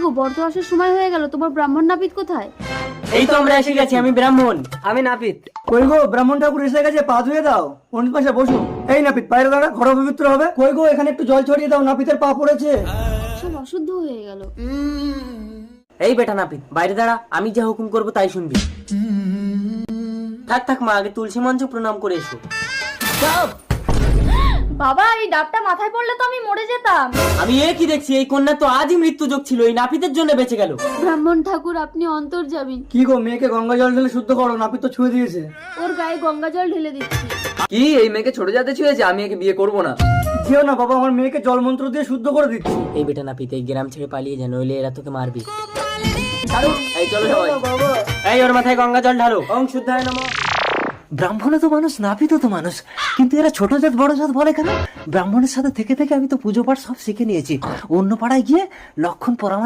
গো, বর্ত আসার সময় হয়ে গেল, তোমার ব্রাহ্মণ নাপিত কোথায়? এই তো আমরা এসে গেছি, আমি ব্রাহ্মণ। আমি নাপিত। কই গো, ব্রাহ্মণ ঠাকুর এসে গেছে, পা ধুয়ে দাও। পণ্ডিত পাশে বসো। এই নাপিত, বাইরে দাঁড়া, ঘর পবিত্র হবে। কই গো, এখানে একটু জল ছড়িয়ে দাও, নাপিতের পা পড়েছে। সব অশুদ্ধ হয়ে গেল। এই বেটা নাপিত, বাইরে দাঁড়া, আমি যা হুকুম করবো তাই শুনবি। থাক থাক মা, আগে তুলসী মঞ্চ প্রণাম করে এসো। বাবা, এই ডাবটা মাথায় পড়লে তো আমি মরে যেতাম। আমি এ কি দেখছি, এই কন্যা তো আজই মৃত্যু যোগ ছিল, এই নাপিতের জন্য বেঁচে গেল। ব্রাহ্মণ ঠাকুর, আপনি অন্তর্যামী। কি গো, মেয়েকে গঙ্গা জল ঢেলে শুদ্ধ করো, নাপিত তো ছুঁয়ে দিয়েছে। ওর গায়ে গঙ্গা জল ঢেলে দিচ্ছি। কি এই মেয়েকে ছোট জাতে ছুঁয়েছে? আমি একে বিয়ে করব না। যেও না বাবা, আমার মেয়েকে জল মন্ত্র দিয়ে শুদ্ধ করে দিচ্ছি। এই বেটা নাপিত, এই গ্রাম ছেড়ে পালিয়ে যা, নইলে এরা তোকে মারবি। এই চলো সবাই। বাবা, এই ওর মাথায় গঙ্গা জল ঢালো। ওং শুদ্ধায় নমঃ। ব্রাহ্মণে তো মানুষ, নাপিতও তো মানুষ, কিন্তু এরা ছোট জাত বড় জাত বলে কেন? ব্রাহ্মণের সাথে থেকে থেকে আমি তো পুজো পাঠ সব শিখে নিয়েছি। অন্য পাড়ায় গিয়ে লক্ষণ পরামানিক